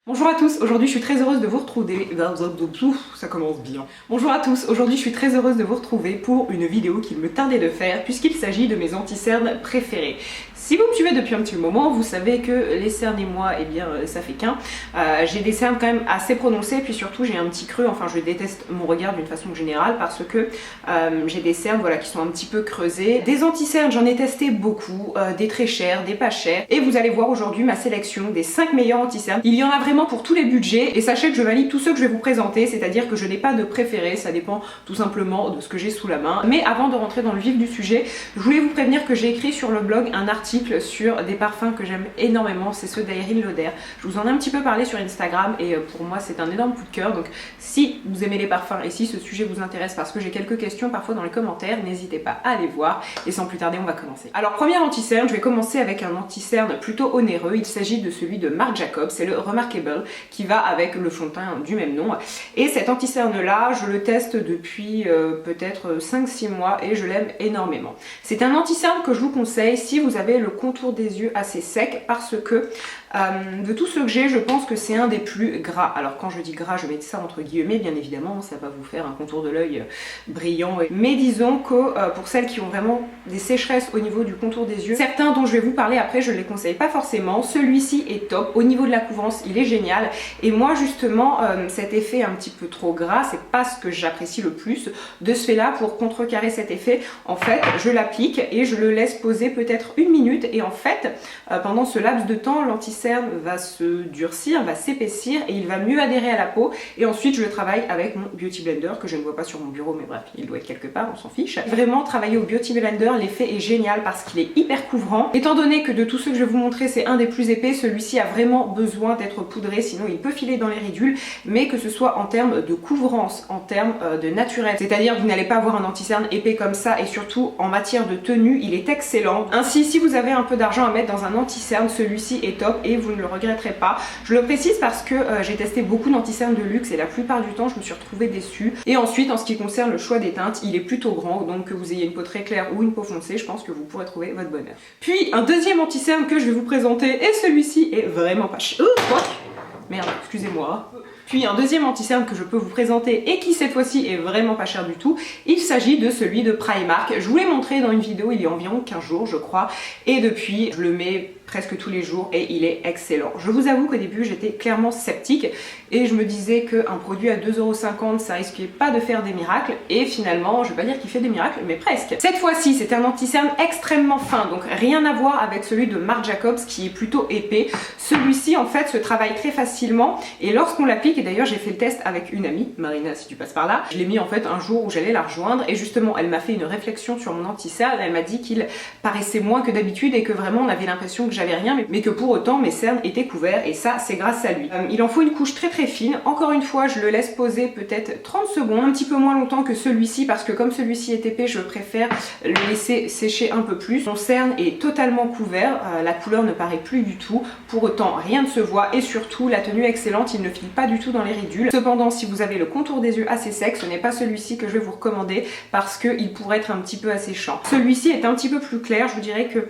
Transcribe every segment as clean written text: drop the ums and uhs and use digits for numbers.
Bonjour à tous, aujourd'hui je suis très heureuse de vous retrouver. Ça commence bien. Bonjour à tous, aujourd'hui je suis très heureuse de vous retrouver pour une vidéo qu'il me tardait de faire puisqu'il s'agit de mes anti-cernes préférés. Si vous me suivez depuis un petit moment, vous savez que les cernes et moi, eh bien ça fait qu'un. J'ai des cernes quand même assez prononcées, puis surtout j'ai un petit creux, enfin je déteste mon regard d'une façon générale parce que j'ai des cernes voilà, qui sont un petit peu creusées. Des anti-cernes, j'en ai testé beaucoup, des très chers, des pas chers, et vous allez voir aujourd'hui ma sélection des 5 meilleurs anti-cernes. Il y en a vraiment pour tous les budgets, et sachez que je valide tous ceux que je vais vous présenter, c'est-à-dire que je n'ai pas de préféré, ça dépend tout simplement de ce que j'ai sous la main. Mais avant de rentrer dans le vif du sujet, je voulais vous prévenir que j'ai écrit sur le blog un article sur des parfums que j'aime énormément, c'est ceux d'Aeryn Lauder. Je vous en ai un petit peu parlé sur Instagram et pour moi c'est un énorme coup de cœur, donc si vous aimez les parfums et si ce sujet vous intéresse, parce que j'ai quelques questions parfois dans les commentaires, n'hésitez pas à aller voir, et sans plus tarder on va commencer. Alors premier anti-cerne, je vais commencer avec un anti-cerne plutôt onéreux, il s'agit de celui de Marc Jacobs, c'est le Remarkable qui va avec le fond de teint du même nom, et cet anti-cerne là je le teste depuis peut-être 5-6 mois et je l'aime énormément. C'est un anti-cerne que je vous conseille si vous avez le contour des yeux assez sec, parce que de tous ceux que j'ai, je pense que c'est un des plus gras. Alors quand je dis gras, je mets ça entre guillemets, bien évidemment, ça va vous faire un contour de l'œil brillant. Mais disons que pour celles qui ont vraiment des sécheresses au niveau du contour des yeux, certains dont je vais vous parler après, je ne les conseille pas forcément. Celui-ci est top. Au niveau de la couvrance, il est génial. Et moi justement, cet effet un petit peu trop gras, c'est pas ce que j'apprécie le plus. De ce fait-là, pour contrecarrer cet effet, en fait, je l'applique et je le laisse poser peut-être 1 minute. Et en fait, pendant ce laps de temps, l'anti-cerne va se durcir, va s'épaissir et il va mieux adhérer à la peau. Et ensuite je le travaille avec mon Beauty Blender que je ne vois pas sur mon bureau, mais bref, il doit être quelque part, on s'en fiche. Vraiment travailler au Beauty Blender, l'effet est génial parce qu'il est hyper couvrant. Étant donné que de tous ceux que je vais vous montrer c'est un des plus épais, celui-ci a vraiment besoin d'être poudré, sinon il peut filer dans les ridules, mais que ce soit en termes de couvrance, en termes de naturel, c'est-à-dire vous n'allez pas avoir un anti-cerne épais comme ça, et surtout en matière de tenue il est excellent. Ainsi, si vous avez un peu d'argent à mettre dans un anti-cerne, celui-ci est top et vous ne le regretterez pas. Je le précise parce que j'ai testé beaucoup d'anti-cernes de luxe et la plupart du temps je me suis retrouvée déçue. Et ensuite, en ce qui concerne le choix des teintes, il est plutôt grand, donc que vous ayez une peau très claire ou une peau foncée, je pense que vous pourrez trouver votre bonheur. Puis un deuxième anti-cerne que je vais vous présenter, et celui-ci est vraiment pas cher. Merde, excusez-moi. Puis un deuxième anti-cerne que je peux vous présenter et qui cette fois-ci est vraiment pas cher du tout, il s'agit de celui de Primark. Je vous l'ai montré dans une vidéo il y a environ 15 jours je crois, et depuis je le mets presque tous les jours et il est excellent. Je vous avoue qu'au début j'étais clairement sceptique et je me disais qu'un produit à 2,50 € ça risquait pas de faire des miracles, et finalement je vais pas dire qu'il fait des miracles mais presque. Cette fois-ci c'est un anti-cerne extrêmement fin, donc rien à voir avec celui de Marc Jacobs qui est plutôt épais. Celui-ci en fait se travaille très facilement et lorsqu'on l'applique, et d'ailleurs j'ai fait le test avec une amie, Marina si tu passes par là, je l'ai mis en fait un jour où j'allais la rejoindre et justement elle m'a fait une réflexion sur mon anti-cerne, elle m'a dit qu'il paraissait moins que d'habitude et que vraiment on avait l'impression que j'avais rien, mais que pour autant mes cernes étaient couverts, et ça c'est grâce à lui. Il en faut une couche très très fine, encore une fois je le laisse poser peut-être 30 secondes, un petit peu moins longtemps que celui-ci parce que comme celui-ci est épais je préfère le laisser sécher un peu plus. Mon cerne est totalement couvert, la couleur ne paraît plus du tout, pour autant rien ne se voit et surtout la tenue est excellente, il ne file pas du tout dans les ridules. Cependant si vous avez le contour des yeux assez sec, ce n'est pas celui-ci que je vais vous recommander parce qu'il pourrait être un petit peu asséchant. Celui-ci est un petit peu plus clair, je vous dirais que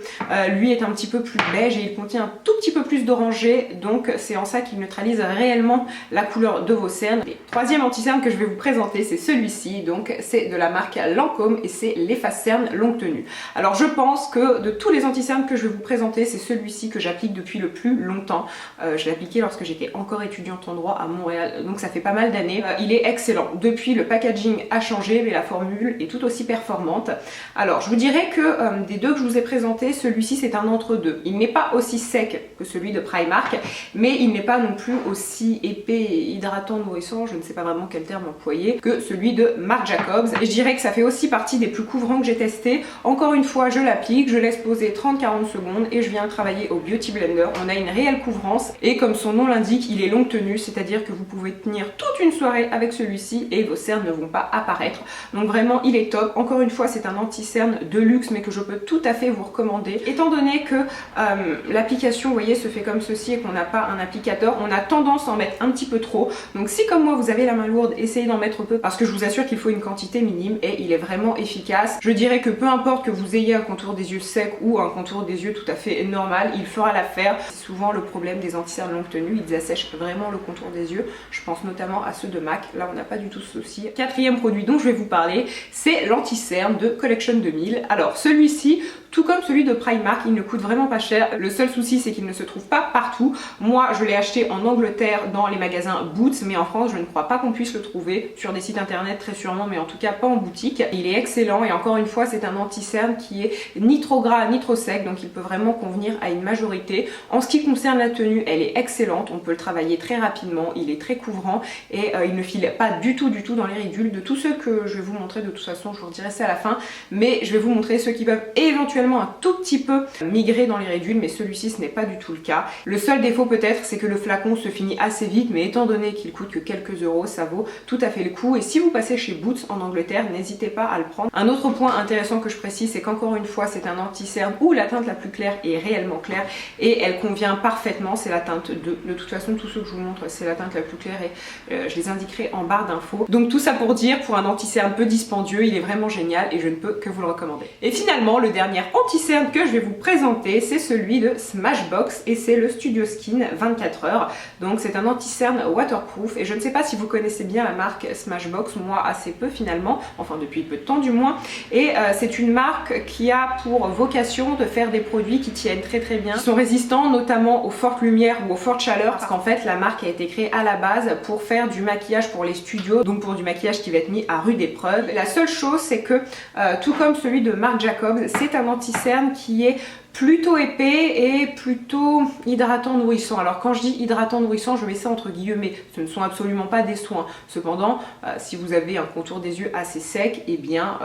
lui est un petit peu plus beige et il contient un tout petit peu plus d'orangé, donc c'est en ça qu'il neutralise réellement la couleur de vos cernes. Et troisième anti-cerne que je vais vous présenter c'est celui-ci, donc c'est de la marque Lancôme et c'est l'efface cerne longue tenue. Alors je pense que de tous les anti-cernes que je vais vous présenter, c'est celui-ci que j'applique depuis le plus longtemps. Je l'ai appliqué lorsque j'étais encore étudiante en droit à Montréal, donc ça fait pas mal d'années. Il est excellent. Depuis le packaging a changé mais la formule est tout aussi performante. Alors je vous dirais que des deux que je vous ai présentés, celui-ci c'est un entre-deux. Il n'est pas aussi sec que celui de Primark, mais il n'est pas non plus aussi épais et hydratant, nourrissant, je ne sais pas vraiment quel terme employer, que celui de Marc Jacobs. Et je dirais que ça fait aussi partie des plus couvrants que j'ai testé. Encore une fois, je l'applique, je laisse poser 30-40 secondes et je viens travailler au Beauty Blender. On a une réelle couvrance et comme son nom l'indique, il est longue tenue, c'est-à-dire que vous pouvez tenir toute une soirée avec celui-ci et vos cernes ne vont pas apparaître. Donc vraiment, il est top. Encore une fois, c'est un anti-cerne de luxe mais que je peux tout à fait vous recommander. Étant donné que l'application, vous voyez, se fait comme ceci et qu'on n'a pas un applicateur, on a tendance à en mettre un petit peu trop. Donc si comme moi vous avez la main lourde, essayez d'en mettre peu parce que je vous assure qu'il faut une quantité minime et il est vraiment efficace. Je dirais que peu importe que vous ayez un contour des yeux sec ou un contour des yeux tout à fait normal, il fera l'affaire. C'est souvent le problème des anti-cernes longue tenue, ils assèchent vraiment le contour des yeux. Je pense notamment à ceux de MAC, là on n'a pas du tout ce souci. Quatrième produit dont je vais vous parler, c'est l'anti-cerne de Collection 2000. Alors celui-ci, tout comme celui de Primark, il ne coûte vraiment pas cher. Le seul souci, c'est qu'il ne se trouve pas partout. Moi, je l'ai acheté en Angleterre dans les magasins Boots, mais en France, je ne crois pas qu'on puisse le trouver sur des sites internet très sûrement, mais en tout cas pas en boutique. Il est excellent et encore une fois, c'est un anti-cerne qui est ni trop gras ni trop sec, donc il peut vraiment convenir à une majorité. En ce qui concerne la tenue, elle est excellente. On peut le travailler très rapidement. Il est très couvrant et il ne file pas du tout dans les ridules. De tous ceux que je vais vous montrer, de toute façon, je vous redirai ça à la fin, mais je vais vous montrer ceux qui peuvent éventuellement un tout petit peu migrer dans les ridules, mais celui-ci ce n'est pas du tout le cas. Le seul défaut peut-être, c'est que le flacon se finit assez vite, mais étant donné qu'il coûte que quelques euros, ça vaut tout à fait le coup. Et si vous passez chez Boots en Angleterre, n'hésitez pas à le prendre. Un autre point intéressant que je précise, c'est qu'encore une fois, c'est un anti-cerne où la teinte la plus claire est réellement claire et elle convient parfaitement. C'est la teinte 2. De toute façon, tous ceux que je vous montre, c'est la teinte la plus claire et je les indiquerai en barre d'infos. Donc tout ça pour dire, pour un anti-cerne peu dispendieux, il est vraiment génial et je ne peux que vous le recommander. Et finalement, le dernier anti-cerne que je vais vous présenter, c'est celui de Smashbox et c'est le Studio Skin 24 heures. Donc c'est un anti-cerne waterproof et je ne sais pas si vous connaissez bien la marque Smashbox, moi assez peu finalement, enfin depuis peu de temps du moins. Et c'est une marque qui a pour vocation de faire des produits qui tiennent très bien, qui sont résistants notamment aux fortes lumières ou aux fortes chaleurs, parce qu'en fait la marque a été créée à la base pour faire du maquillage pour les studios, donc pour du maquillage qui va être mis à rude épreuve. La seule chose, c'est que tout comme celui de Marc Jacobs, c'est un anti-cerne qui est plutôt épais et plutôt hydratant nourrissant. Alors quand je dis hydratant nourrissant, je mets ça entre guillemets, ce ne sont absolument pas des soins. Cependant, si vous avez un contour des yeux assez sec, eh bien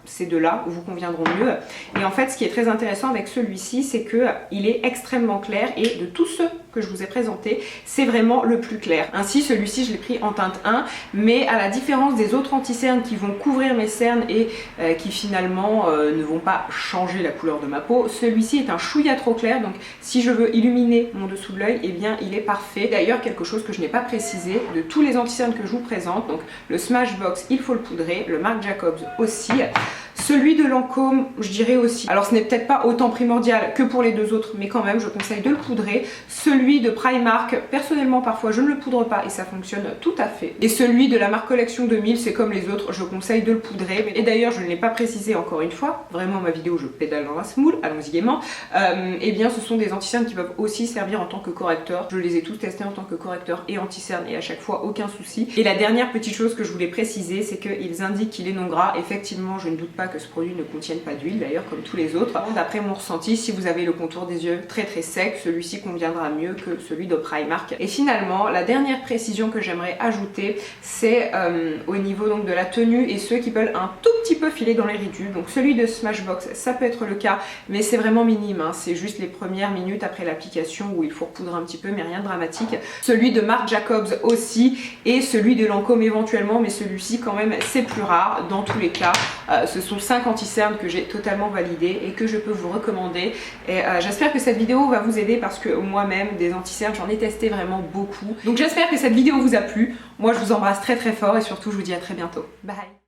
ces deux-là vous conviendront mieux. Et en fait, ce qui est très intéressant avec celui-ci, c'est que il est extrêmement clair et de tous ceux que je vous ai présentés, c'est vraiment le plus clair. Ainsi, celui-ci, je l'ai pris en teinte 1, mais à la différence des autres anti-cernes qui vont couvrir mes cernes et qui finalement ne vont pas changer la couleur de ma peau, celui-ci est un chouïa trop clair, donc si je veux illuminer mon dessous de l'œil, eh bien il est parfait. D'ailleurs, quelque chose que je n'ai pas précisé, de tous les anti-cernes que je vous présente, donc le Smashbox, il faut le poudrer, le Marc Jacobs aussi, celui de Lancôme, je dirais aussi. Alors ce n'est peut-être pas autant primordial que pour les deux autres, mais quand même, je conseille de le poudrer. Celui de Primark, personnellement, parfois je ne le poudre pas et ça fonctionne tout à fait. Et celui de la marque Collection 2000, c'est comme les autres, je conseille de le poudrer. Et d'ailleurs, je ne l'ai pas précisé encore une fois, vraiment ma vidéo, je pédale dans la semoule, allons-y gaiement. Eh bien, ce sont des anti-cernes qui peuvent aussi servir en tant que correcteur. Je les ai tous testés en tant que correcteur et anti-cerne et à chaque fois, aucun souci. Et la dernière petite chose que je voulais préciser, c'est qu'ils indiquent qu'il est non gras. Effectivement, je ne doute pas que ce produit ne contienne pas d'huile, d'ailleurs comme tous les autres. D'après mon ressenti, si vous avez le contour des yeux très sec, celui-ci conviendra mieux que celui de Primark. Et finalement, la dernière précision que j'aimerais ajouter, c'est au niveau donc de la tenue et ceux qui veulent un tout petit peu filer dans les ridules. Donc celui de Smashbox, ça peut être le cas, mais c'est vraiment minime, hein. C'est juste les premières minutes après l'application où il faut repoudrer un petit peu, mais rien de dramatique. Celui de Marc Jacobs aussi, et celui de Lancôme éventuellement, mais celui-ci quand même c'est plus rare. Dans tous les cas, ce sont 5 anti-cernes que j'ai totalement validés et que je peux vous recommander. Et j'espère que cette vidéo va vous aider parce que moi-même, des anti-cernes, j'en ai testé vraiment beaucoup. Donc j'espère que cette vidéo vous a plu. Moi, je vous embrasse très fort et surtout, je vous dis à très bientôt. Bye!